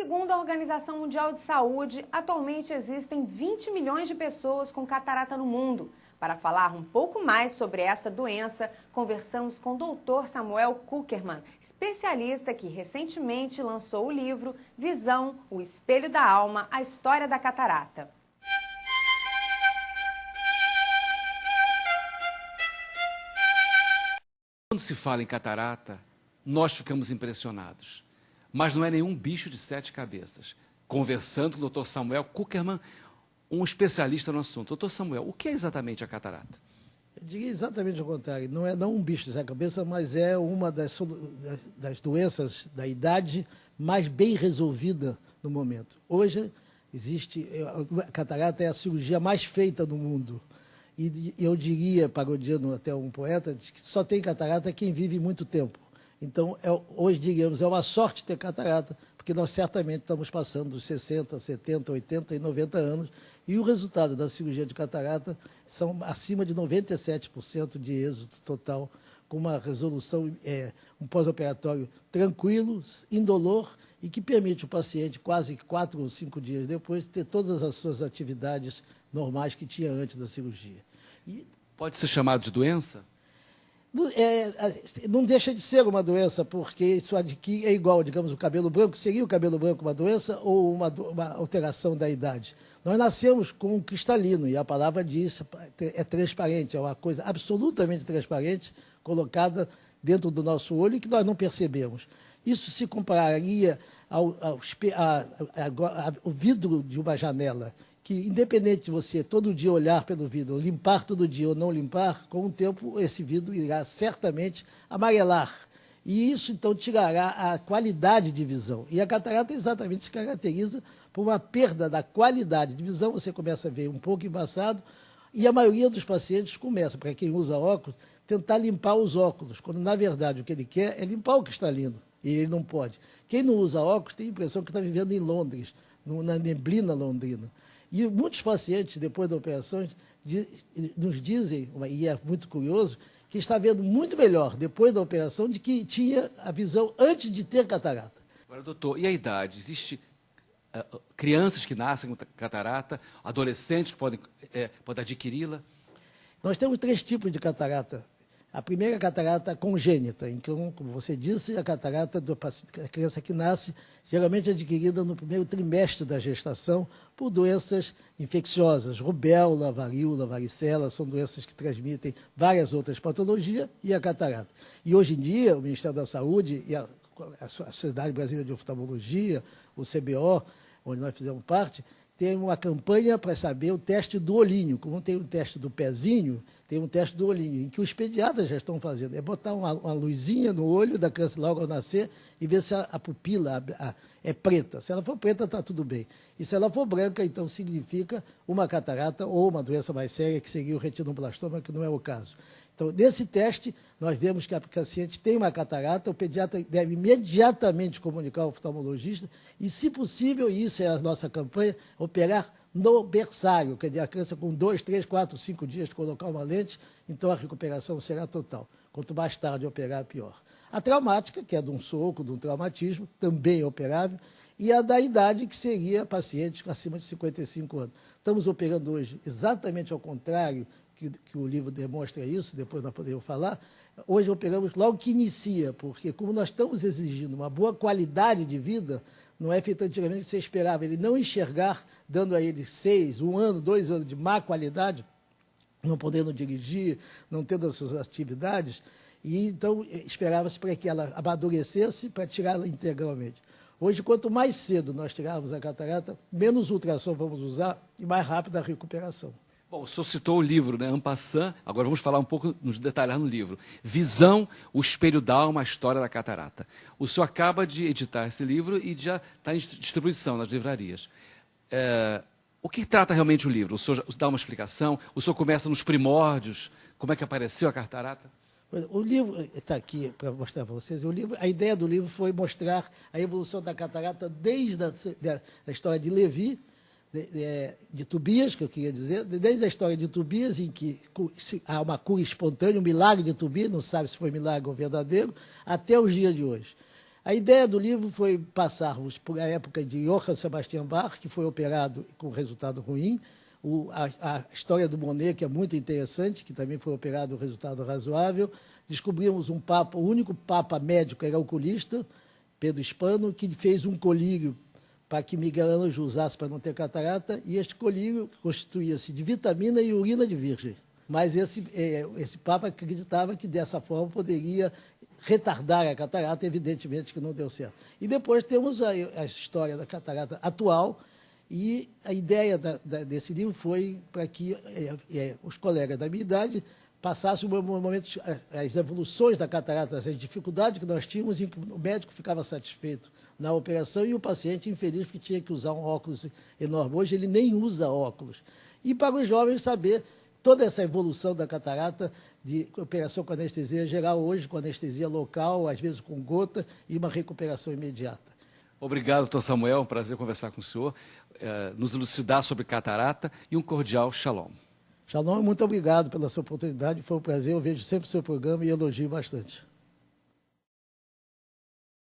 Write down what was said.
Segundo a Organização Mundial de Saúde, atualmente existem 20 milhões de pessoas com catarata no mundo. Para falar um pouco mais sobre esta doença, conversamos com o Dr. Samuel Kuckerman, especialista que recentemente lançou o livro Visão, o Espelho da Alma, a História da Catarata. Quando se fala em catarata, nós ficamos impressionados. Mas não é nenhum bicho de 7 cabeças. Conversando com o Dr. Samuel Kuckerman, um especialista no assunto. Dr. Samuel, o que é exatamente a catarata? Eu diria exatamente o contrário. Não é não um bicho de 7 cabeças, mas é uma das doenças da idade mais bem resolvida no momento. Hoje, a catarata é a cirurgia mais feita no mundo. E eu diria, parodiando até um poeta, que só tem catarata quem vive muito tempo. Então, hoje, digamos, é uma sorte ter catarata, porque nós certamente estamos passando dos 60, 70, 80 e 90 anos, e o resultado da cirurgia de catarata são acima de 97% de êxito total, com uma resolução, um pós-operatório tranquilo, indolor, e que permite o paciente, quase 4 ou 5 dias depois, ter todas as suas atividades normais que tinha antes da cirurgia. Pode ser chamado de doença? Não deixa de ser uma doença, porque isso aqui é igual, digamos, o cabelo branco. Seria o cabelo branco uma doença ou uma alteração da idade? Nós nascemos com um cristalino, e a palavra diz, é transparente, é uma coisa absolutamente transparente, colocada dentro do nosso olho e que nós não percebemos. Isso se compararia ao vidro de uma janela, que, independente de você todo dia olhar pelo vidro, limpar todo dia ou não limpar, com o tempo esse vidro irá certamente amarelar. E isso, então, tirará a qualidade de visão. E a catarata exatamente se caracteriza por uma perda da qualidade de visão. Você começa a ver um pouco embaçado, e a maioria dos pacientes começa, para quem usa óculos, tentar limpar os óculos, quando, na verdade, o que ele quer é limpar o cristalino, e ele não pode. Quem não usa óculos tem a impressão que está vivendo em Londres, na neblina londrina. E muitos pacientes, depois da operação, nos dizem, e é muito curioso, que está vendo muito melhor depois da operação de que tinha a visão antes de ter catarata. Agora, doutor, e a idade? Existe crianças que nascem com catarata, adolescentes que podem adquiri-la? Nós temos 3 tipos de catarata. A primeira é a catarata congênita, em que, como você disse, a catarata da criança que nasce, geralmente adquirida no primeiro trimestre da gestação por doenças infecciosas, rubéola, varíola, varicela, são doenças que transmitem várias outras patologias, e a catarata. E hoje em dia, o Ministério da Saúde e a Sociedade Brasileira de Oftalmologia, o CBO, onde nós fizemos parte, tem uma campanha para saber o teste do olhinho. Como tem o teste do pezinho, tem um teste do olhinho, em que os pediatras já estão fazendo. É botar uma luzinha no olho da criança logo ao nascer e ver se a pupila é preta. Se ela for preta, está tudo bem. E se ela for branca, então significa uma catarata ou uma doença mais séria, que seria o retinoblastoma, que não é o caso. Então, nesse teste, nós vemos que a paciente tem uma catarata, o pediatra deve imediatamente comunicar ao oftalmologista e, se possível, e isso é a nossa campanha, operar no berçário, quer dizer, a criança com 2, 3, 4, 5 dias de colocar uma lente, então a recuperação será total. Quanto mais tarde operar, pior. A traumática, que é de um soco, de um traumatismo, também é operável, e a da idade, que seria pacientes acima de 55 anos. Estamos operando hoje exatamente ao contrário, que o livro demonstra isso, depois nós podemos falar. Hoje operamos logo que inicia, porque como nós estamos exigindo uma boa qualidade de vida, não é feito antigamente que você esperava ele não enxergar, dando a ele 6, 1 ano, 2 anos de má qualidade, não podendo dirigir, não tendo as suas atividades, e então esperava-se para que ela amadurecesse para tirá-la integralmente. Hoje, quanto mais cedo nós tirarmos a catarata, menos ultrassom vamos usar e mais rápida a recuperação. Bom, o senhor citou o livro, né, En passant, agora vamos falar um pouco, nos detalhar no livro. Visão, o Espelho da Alma, a História da Catarata. O senhor acaba de editar esse livro e já está em distribuição nas livrarias. O que trata realmente o livro? O senhor dá uma explicação? O senhor começa nos primórdios? Como é que apareceu a catarata? O livro está aqui para mostrar para vocês. A ideia do livro foi mostrar a evolução da catarata desde a história de Levi, de Tobias, que eu queria dizer, desde a história de Tobias, em que há uma cura espontânea, um milagre de Tobias, não sabe se foi milagre ou verdadeiro, até os dias de hoje. A ideia do livro foi passarmos por a época de Johann Sebastian Bach, que foi operado com resultado ruim, a história do Monet, que é muito interessante, que também foi operado com resultado razoável. Descobrimos um papa, o único papa médico era oculista, Pedro Hispano, que fez um colírio para que Miguel Ângelo usasse para não ter catarata, e este colírio constituía-se de vitamina e urina de virgem. Mas esse papa acreditava que dessa forma poderia retardar a catarata, evidentemente que não deu certo. E depois temos a história da catarata atual, e a ideia desse livro foi para que os colegas da minha idade passassem um momento as evoluções da catarata, as dificuldades que nós tínhamos, e o médico ficava satisfeito na operação e o paciente infeliz porque tinha que usar um óculos enorme. Hoje ele nem usa óculos. E para os jovens saber toda essa evolução da catarata, de operação com anestesia geral, hoje com anestesia local, às vezes com gota, e uma recuperação imediata. Obrigado, doutor Samuel, um prazer conversar com o senhor, nos elucidar sobre catarata e um cordial shalom. Shalom, muito obrigado pela sua oportunidade, foi um prazer, eu vejo sempre o seu programa e elogio bastante.